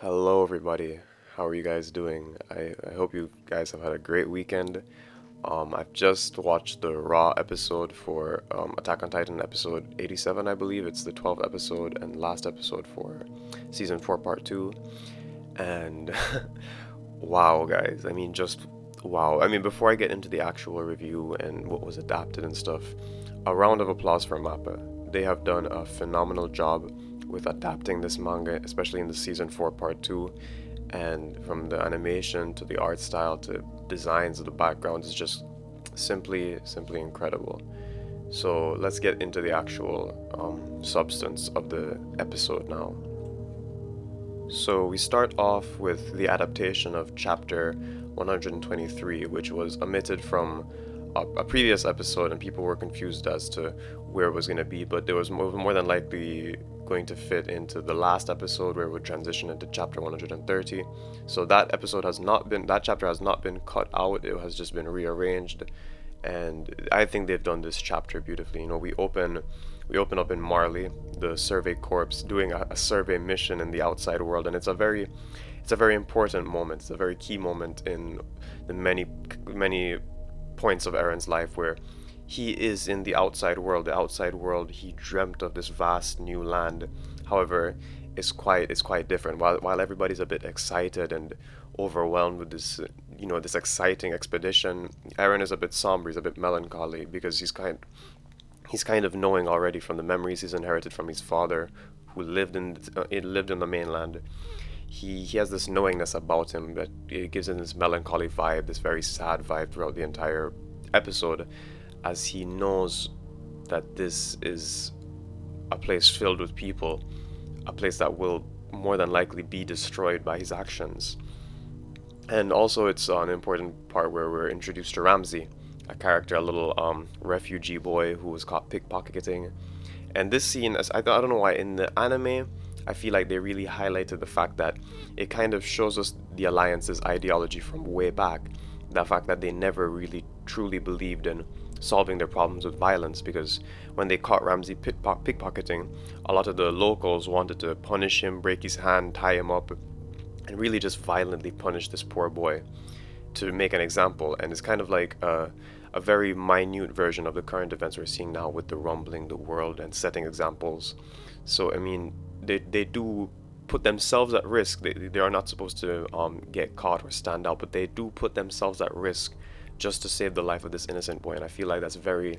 Hello, everybody. How are you guys doing? I hope you guys have had a great weekend. I've just watched the Raw episode for Attack on Titan episode 87, I believe. It's the 12th episode and last episode for season 4, part 2. And wow, guys. I mean, just wow. I mean, before I get into the actual review and what was adapted and stuff, a round of applause for Mappa. They have done a phenomenal job with adapting this manga, especially in the season 4 part 2, and from the animation to the art style to designs of the background is just simply incredible. So let's get into the actual substance of the episode now. So we start off with the adaptation of chapter 123, which was omitted from a previous episode, and people were confused as to where it was going to be, but there was more than likely going to fit into the last episode where it would transition into chapter 130. So that chapter has not been cut out, it has just been rearranged, and I think they've done this chapter beautifully. We open up in Marley, the Survey Corps, doing a survey mission in the outside world, and it's a very important moment. It's a very key moment in the many points of Eren's life where he is in the outside world. The outside world he dreamt of, this vast new land. However, it's quite different. While everybody's a bit excited and overwhelmed with this exciting expedition, Eren is a bit somber. He's a bit melancholy because he's kind of knowing already from the memories he's inherited from his father, who lived in the mainland. He has this knowingness about him that it gives him this melancholy vibe, this very sad vibe throughout the entire episode, as he knows that this is a place filled with people, a place that will more than likely be destroyed by his actions. And also, it's an important part where we're introduced to Ramsey, a character, a little refugee boy who was caught pickpocketing. And this scene, I don't know why, in the anime, I feel like they really highlighted the fact that it kind of shows us the Alliance's ideology from way back. The fact that they never really truly believed in solving their problems with violence, because when they caught Ramsey pickpocketing, a lot of the locals wanted to punish him, break his hand, tie him up, and really just violently punish this poor boy to make an example. And it's kind of like a very minute version of the current events we're seeing now with the rumbling the world and setting examples. So I mean, they do put themselves at risk. They are not supposed to get caught or stand out, but they do put themselves at risk just to save the life of this innocent boy. And I feel like that's very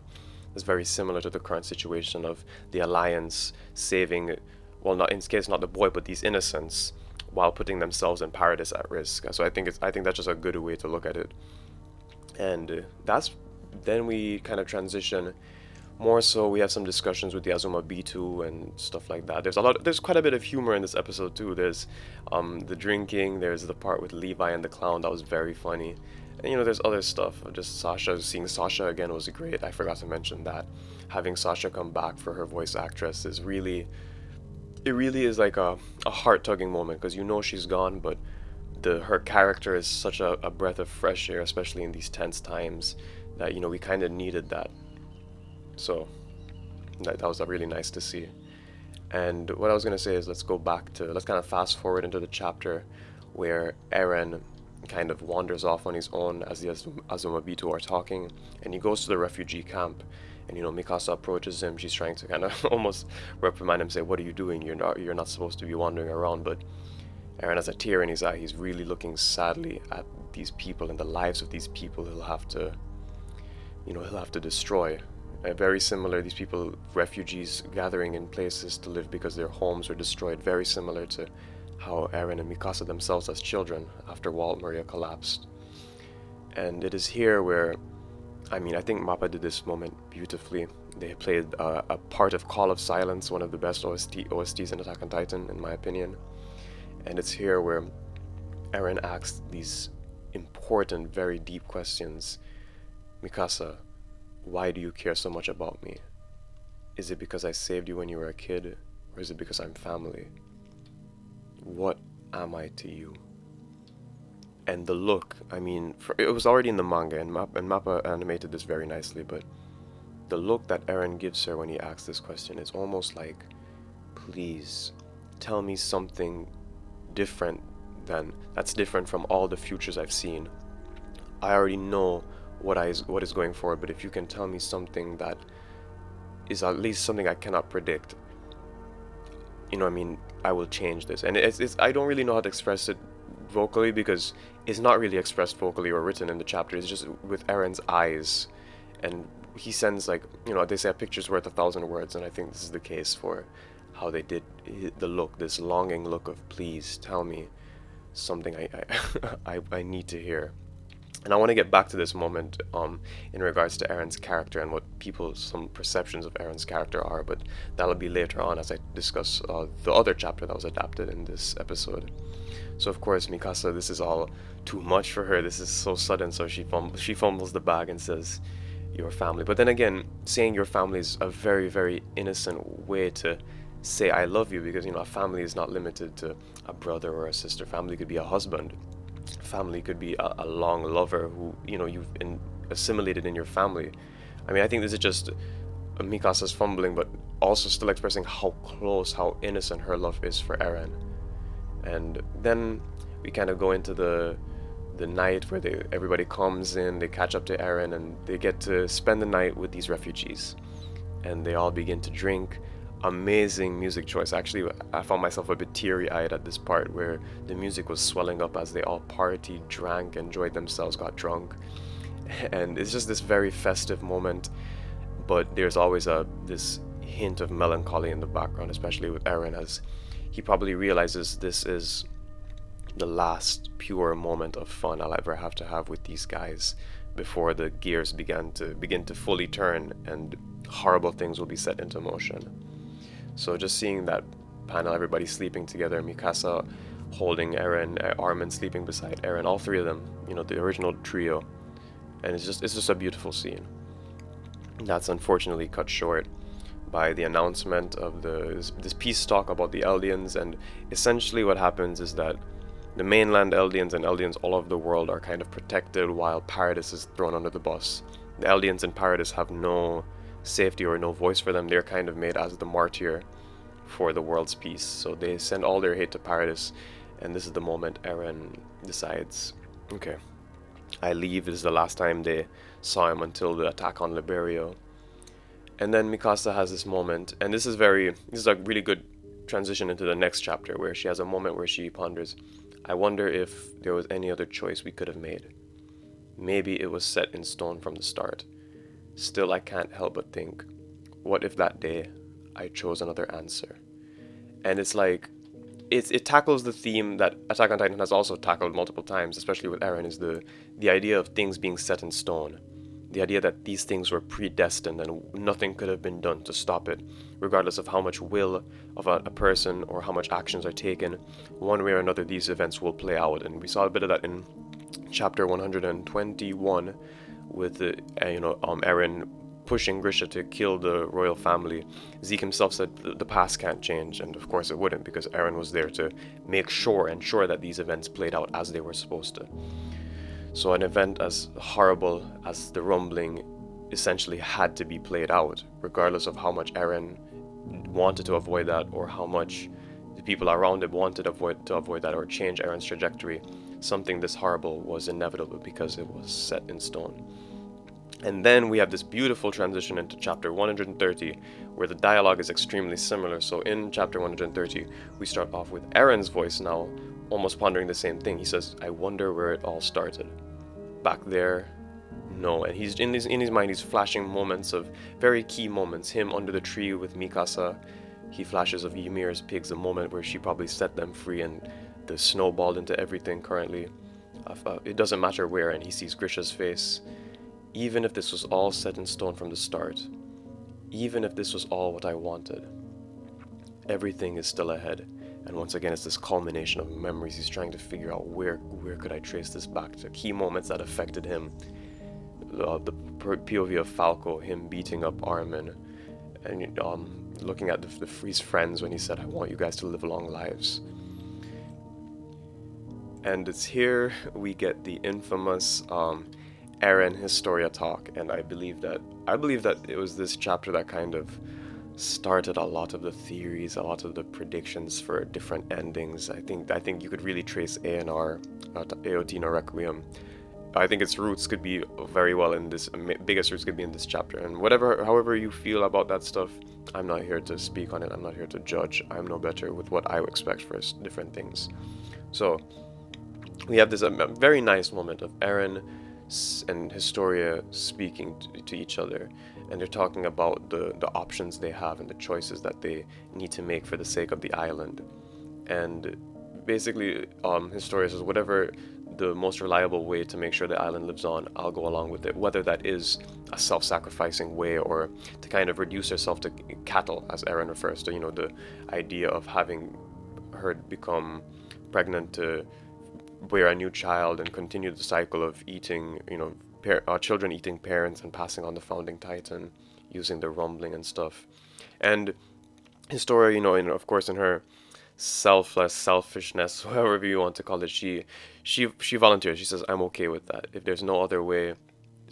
similar to the current situation of the Alliance saving, well, not in this case not the boy, but these innocents, while putting themselves in paradise at risk. So I think that's just a good way to look at it. And that's then we kind of transition more so. We have some discussions with the Azuma B2 and stuff like that. There's quite a bit of humor in this episode too. There's the drinking, there's the part with Levi and the clown that was very funny. And there's other stuff. Just seeing Sasha again was great. I forgot to mention that. Having Sasha come back for her voice actress it really is like a heart-tugging moment, because she's gone, but her character is such a breath of fresh air, especially in these tense times, that we kind of needed that. So that was really nice to see. And what I was going to say is let's kind of fast forward into the chapter where Eren kind of wanders off on his own as the Azumabito are talking, and he goes to the refugee camp. And Mikasa approaches him. She's trying to kind of almost reprimand him, say, "What are you doing? You're not supposed to be wandering around." But Eren has a tear in his eye. He's really looking sadly at these people and the lives of these people he'll have to destroy. Very similar, these people, refugees gathering in places to live because their homes were destroyed. Very similar to how Eren and Mikasa themselves as children after Walt Maria collapsed. And it is here where, I think Mappa did this moment beautifully. They played a part of Call of Silence, one of the best OSTs in Attack on Titan, in my opinion. And it's here where Eren asks these important, very deep questions. Mikasa, why do you care so much about me? Is it because I saved you when you were a kid, or is it because I'm family? What am I to you? And the look, it was already in the manga, and Mappa animated this very nicely, but the look that Eren gives her when he asks this question is almost like, please, tell me something different that's different from all the futures I've seen. I already know what is going forward, but if you can tell me something that is at least something I cannot predict, you know what I mean, I will change this. And it's I don't really know how to express it vocally, because it's not really expressed vocally or written in the chapter. It's just with Eren's eyes, and he sends, like, you know, they say a picture's worth 1,000 words, and I think this is the case for how they did the look, this longing look of, please tell me something I need to hear. And I want to get back to this moment in regards to Eren's character and what some perceptions of Eren's character are, but that'll be later on as I discuss the other chapter that was adapted in this episode. So of course, Mikasa, this is all too much for her. This is so sudden, so she fumbles the bag and says, your family. But then again, saying your family is a very, very innocent way to say I love you, because, you know, a family is not limited to a brother or a sister. Family could be a husband. Family could be a long lover who, you know, you've assimilated in your family. I mean, I think this is just Mikasa's fumbling, but also still expressing how close, how innocent her love is for Eren. And then we kind of go into the night where everybody comes in, they catch up to Eren, and they get to spend the night with these refugees. And they all begin to drink. Amazing music choice. Actually, I found myself a bit teary-eyed at this part where the music was swelling up as they all partied, drank, enjoyed themselves, got drunk. And it's just this very festive moment, but there's always this hint of melancholy in the background, especially with Eren, as he probably realizes this is the last pure moment of fun I'll ever have to have with these guys before the gears begin to fully turn and horrible things will be set into motion. So just seeing that panel, everybody sleeping together, Mikasa holding Eren, Armin sleeping beside Eren, all three of them, you know, the original trio, and it's just a beautiful scene. That's unfortunately cut short by the announcement of this peace talk about the Eldians, and essentially what happens is that the mainland Eldians and Eldians all over the world are kind of protected while Paradis is thrown under the bus. The Eldians in Paradis have no safety or no voice for them. They're kind of made as the martyr for the world's peace. So they send all their hate to Paradis, and this is the moment Eren decides, okay, I leave. This is the last time they saw him until the attack on Liberio. And then Mikasa has this moment, and this is a really good transition into the next chapter, where she has a moment where she ponders, I wonder if there was any other choice we could have made. Maybe it was set in stone from the start. Still, I can't help but think, what if that day I chose another answer? And it's like, it tackles the theme that Attack on Titan has also tackled multiple times, especially with Eren, is the idea of things being set in stone. The idea that these things were predestined and nothing could have been done to stop it, regardless of how much will of a person or how much actions are taken. One way or another, these events will play out. And we saw a bit of that in chapter 121, with Eren pushing Grisha to kill the royal family. Zeke himself said the past can't change, and of course it wouldn't, because Eren was there to ensure that these events played out as they were supposed to. So an event as horrible as the rumbling essentially had to be played out, regardless of how much Eren wanted to avoid that, or how much the people around him wanted to avoid that or change Eren's trajectory. Something this horrible was inevitable because it was set in stone. And then we have this beautiful transition into chapter 130, where the dialogue is extremely similar. So in chapter 130, we start off with Eren's voice now, almost pondering the same thing. He says, I wonder where it all started. Back there? No. And he's in his mind, he's flashing moments of very key moments. Him under the tree with Mikasa. He flashes of Ymir's pigs, a moment where she probably set them free, and the snowballed into everything currently. It doesn't matter where, and he sees Grisha's face. Even if this was all set in stone from the start, even if this was all what I wanted, everything is still ahead. And once again, it's this culmination of memories. He's trying to figure out where could I trace this back to key moments that affected him. The POV of Falco, him beating up Armin, and looking at his friends when he said, I want you guys to live long lives. And it's here we get the infamous Eren Historia talk, and I believe that it was this chapter that kind of started a lot of the theories, a lot of the predictions for different endings. I think you could really trace A&R, AOT no Requiem. I think its roots could be very well in this, biggest roots could be in this chapter. And however you feel about that stuff, I'm not here to speak on it. I'm not here to judge. I'm no better with what I would expect for different things. So we have this very nice moment of Eren and Historia speaking to each other, and they're talking about the options they have and the choices that they need to make for the sake of the island. And basically, Historia says, whatever the most reliable way to make sure the island lives on, I'll go along with it, whether that is a self-sacrificing way or to kind of reduce herself to cattle, as Eren refers to, the idea of having her become pregnant to bear a new child and continue the cycle of eating, children eating parents and passing on the founding titan using the rumbling and stuff. And Historia, of course, in her selfishness, however you want to call it, she volunteers. She says, I'm okay with that. If there's no other way,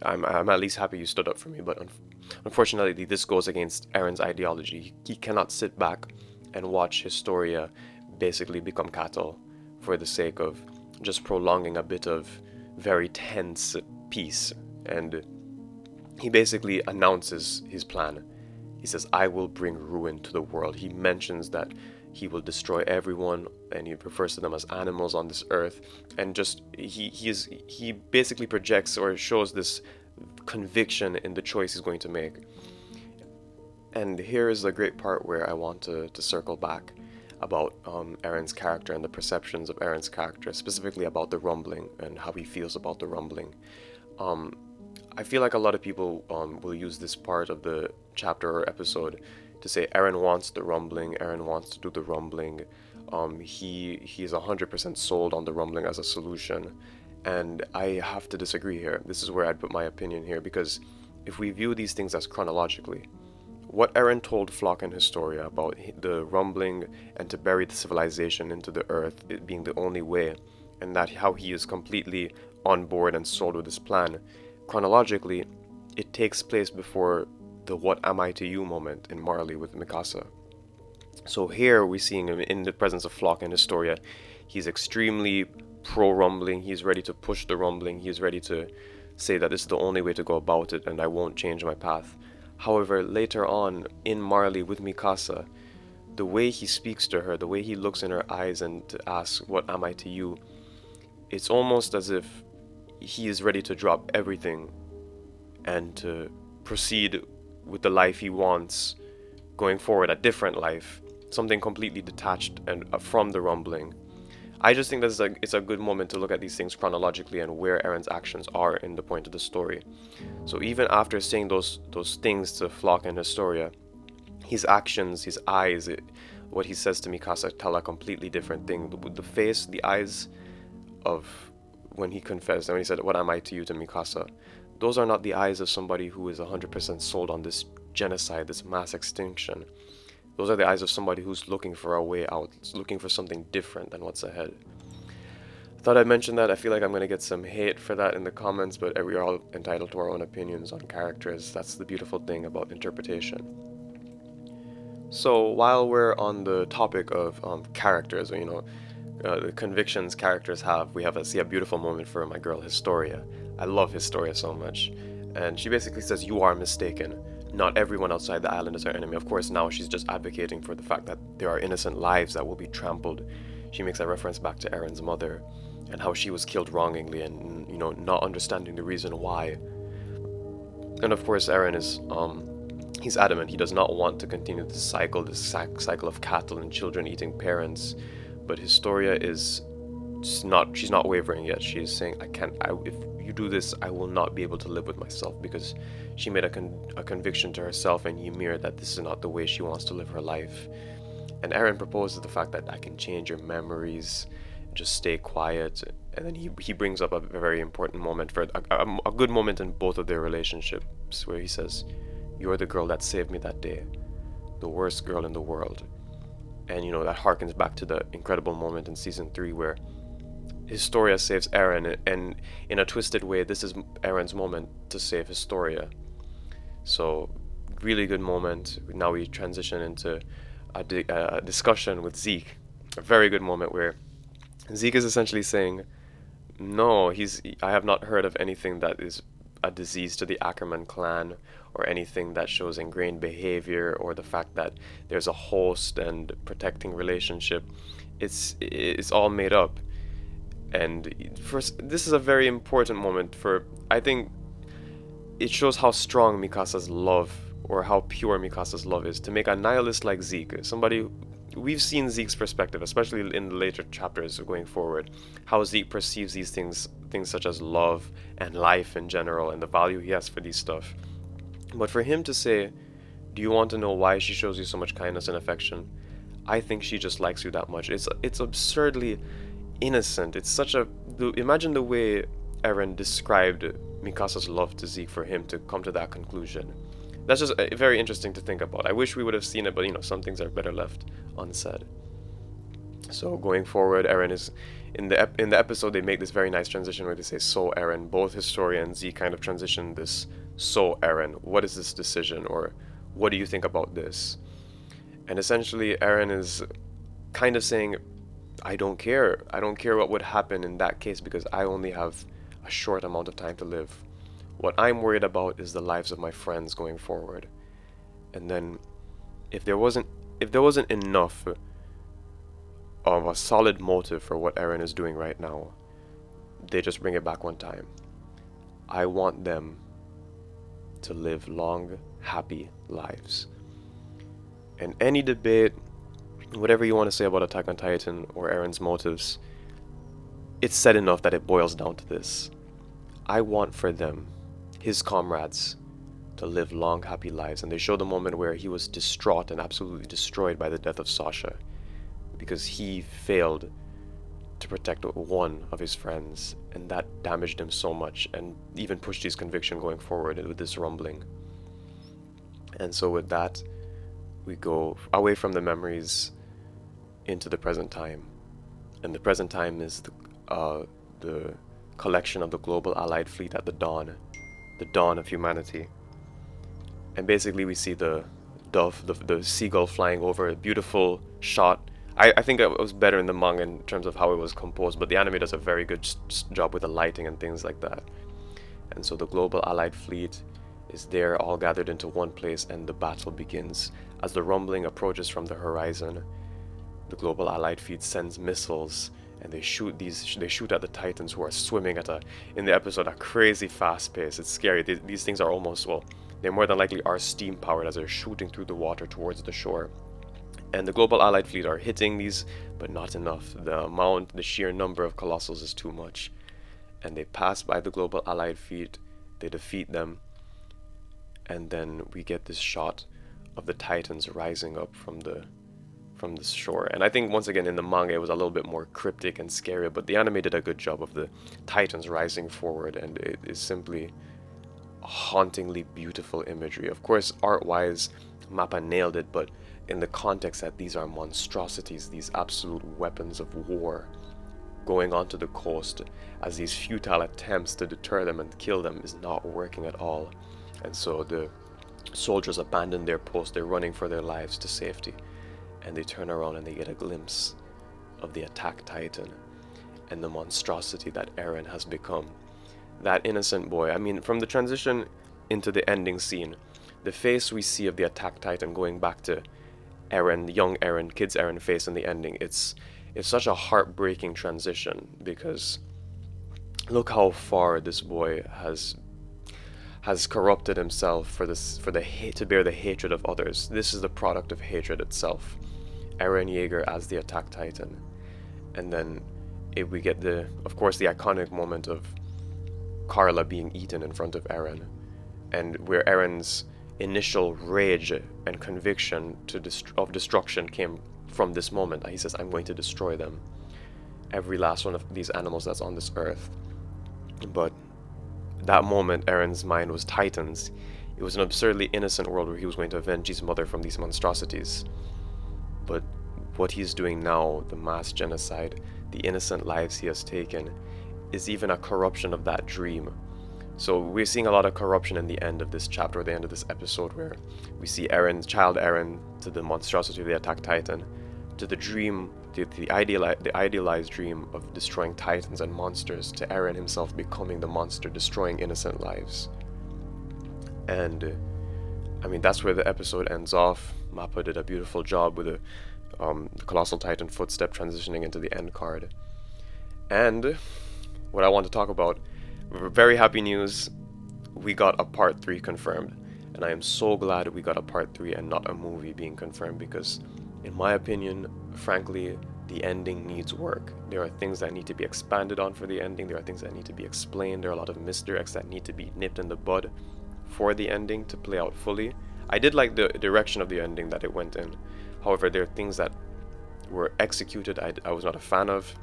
I'm at least happy you stood up for me. But unfortunately, this goes against Eren's ideology. He cannot sit back and watch Historia basically become cattle for the sake of just prolonging a bit of very tense peace. And he basically announces his plan. He says, I will bring ruin to the world. He mentions that he will destroy everyone, and he refers to them as animals on this earth. And just he basically projects or shows this conviction in the choice he's going to make. And here is a great part where I want to circle back about Eren's character and the perceptions of Eren's character, specifically about the rumbling and how he feels about the rumbling. I feel like a lot of people will use this part of the chapter or episode to say Eren wants the rumbling, Eren wants to do the rumbling. He's 100% sold on the rumbling as a solution, and I have to disagree here. This is where I'd put my opinion here, because if we view these things as chronologically, what Eren told Flock and Historia about the rumbling and to bury the civilization into the earth, it being the only way, and that how he is completely on board and sold with this plan, chronologically, it takes place before the what am I to you moment in Marley with Mikasa. So here we're seeing him in the presence of Flock and Historia. He's extremely pro-rumbling. He's ready to push the rumbling. He's ready to say that this is the only way to go about it and I won't change my path. However, later on in Marley with Mikasa, the way he speaks to her, the way he looks in her eyes and asks, what am I to you? It's almost as if he is ready to drop everything and to proceed with the life he wants going forward, a different life, something completely detached and from the rumbling. I just think that it's a good moment to look at these things chronologically and where Eren's actions are in the point of the story. So even after saying those things to Flock and Historia, his actions, his eyes, what he says to Mikasa tell a completely different thing. The face, the eyes of when he confessed and when he said, what am I to you, to Mikasa, those are not the eyes of somebody who is 100% sold on this genocide, this mass extinction. Those are the eyes of somebody who's looking for a way out, looking for something different than what's ahead. I thought I'd mention that. I feel like I'm going to get some hate for that in the comments, but we're all entitled to our own opinions on characters. That's the beautiful thing about interpretation. So while we're on the topic of characters, the convictions characters have, we see a beautiful moment for my girl Historia. I love Historia so much. And she basically says, you are mistaken. Not everyone outside the island is our enemy. Of course, now she's just advocating for the fact that there are innocent lives that will be trampled. She makes a reference back to Eren's mother and how she was killed wrongingly and, not understanding the reason why. And of course, Eren is, he's adamant. He does not want to continue this cycle of cattle and children eating parents. But Historia is she's not wavering yet. She is saying, if you do this, I will not be able to live with myself, because she made a conviction to herself and Ymir that this is not the way she wants to live her life. And Eren proposes the fact that I can change your memories, just stay quiet. And then he brings up a very important moment, for a good moment in both of their relationships, where he says, you're the girl that saved me that day, the worst girl in the world. And that harkens back to the incredible moment in season 3 where Historia saves Eren, and in a twisted way, this is Eren's moment to save Historia. So really good moment. Now we transition into a discussion with Zeke. A very good moment where Zeke is essentially saying, no, I have not heard of anything that is a disease to the Ackerman clan, or anything that shows ingrained behavior, or the fact that there's a host and protecting relationship. It's all made up. And first, this is a very important moment for, I think it shows how strong Mikasa's love, or how pure Mikasa's love is, to make a nihilist like Zeke, somebody. We've seen Zeke's perspective, especially in the later chapters going forward, how Zeke perceives these things such as love and life in general, and the value he has for these stuff. But for him to say, do you want to know why she shows you so much kindness and affection? I think she just likes you that much. It's absurdly innocent. It's such a... Imagine the way Eren described Mikasa's love to Zeke for him to come to that conclusion. That's just very interesting to think about. I wish we would have seen it, but some things are better left unsaid. So going forward, Eren is in the episode, they make this very nice transition where they say, so Eren. Both Historia and Zeke kind of transition this, so Eren, what is this decision, or what do you think about this? And essentially Eren is kind of saying, I don't care what would happen in that case, because I only have a short amount of time to live. What I'm worried about is the lives of my friends going forward. And then if there wasn't enough of a solid motive for what Eren is doing right now, they just bring it back one time. I want them to live long, happy lives. And any debate, whatever you want to say about Attack on Titan or Eren's motives, it's said enough that it boils down to this. I want for them, his comrades, to live long, happy lives. And they show the moment where he was distraught and absolutely destroyed by the death of Sasha, because he failed to protect one of his friends, and that damaged him so much, and even pushed his conviction going forward with this rumbling. And so with that, we go away from the memories into the present time. And the present time is the collection of the global allied fleet at the dawn of humanity. And basically we see the dove, the seagull flying over, a beautiful shot. I think it was better in the manga in terms of how it was composed, but the anime does a very good job with the lighting and things like that. And so the global allied fleet is there, all gathered into one place, and the battle begins. As the rumbling approaches from the horizon, the global allied fleet sends missiles, and they shoot at the Titans, who are swimming at in the episode, a crazy fast pace. It's scary. These things are almost, well, they more than likely are steam powered as they're shooting through the water towards the shore. And the global allied fleet are hitting these, but not enough. The sheer number of colossals is too much. And they pass by the global allied fleet, they defeat them, and then we get this shot of the Titans rising up from the shore. And I think once again in the manga it was a little bit more cryptic and scary, but the anime did a good job of the Titans rising forward, and it is simply a hauntingly beautiful imagery. Of course, art-wise, Mappa nailed it, but in the context that these are monstrosities, these absolute weapons of war, going onto the coast as these futile attempts to deter them and kill them is not working at all. And so the soldiers abandon their post, they're running for their lives to safety, and they turn around and they get a glimpse of the attack Titan and the monstrosity that Eren has become. That innocent boy, I mean, from the transition into the ending scene, the face we see of the attack Titan going back to Eren, young Eren, kids Eren face in the ending, it's such a heartbreaking transition, because look how far this boy has corrupted himself to bear the hatred of others. This is the product of hatred itself. Eren Yeager as the attack Titan. And then we get of course the iconic moment of Carla being eaten in front of Eren, and where Eren's initial rage and conviction of destruction came from this moment. He says, I'm going to destroy them, every last one of these animals that's on this earth. But that moment, Eren's mind was Titans. It was an absurdly innocent world where he was going to avenge his mother from these monstrosities. But what he's doing now, the mass genocide, the innocent lives he has taken, is even a corruption of that dream. So we're seeing a lot of corruption in the end of this chapter, or the end of this episode, where we see Eren, child Eren, to the monstrosity of the Attack Titan, to the dream, the idealized dream of destroying titans and monsters, to Eren himself becoming the monster, destroying innocent lives. And I mean, that's where the episode ends off. Mappa did a beautiful job with the Colossal Titan footstep transitioning into the end card. And what I want to talk about, very happy news, we got a part 3 confirmed. And I am so glad we got a part 3 and not a movie being confirmed, because in my opinion, frankly, the ending needs work. There are things that need to be expanded on for the ending. There are things that need to be explained. There are a lot of misdirects that need to be nipped in the bud for the ending to play out fully. I did like the direction of the ending that it went in. However, there are things that were executed I was not a fan of.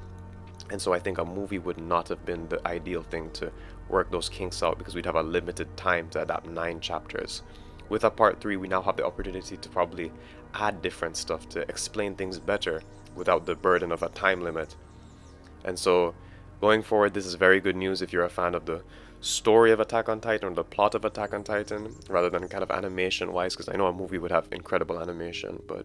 And so I think a movie would not have been the ideal thing to work those kinks out, because we'd have a limited time to adapt 9 chapters. With a part 3, we now have the opportunity to probably add different stuff to explain things better without the burden of a time limit. And so going forward, this is very good news if you're a fan of the story of Attack on Titan or the plot of Attack on Titan, rather than kind of animation wise, because I know a movie would have incredible animation. But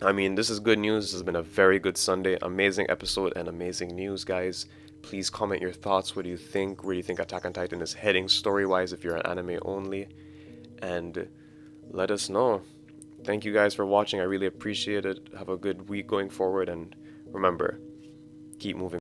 I mean, this is good news. This has been a very good Sunday, amazing episode and amazing news, guys. Please comment your thoughts. What do you think? Where do you think Attack on Titan is heading story-wise if you're an anime only? And let us know. Thank you guys for watching. I really appreciate it. Have a good week going forward, and remember, keep moving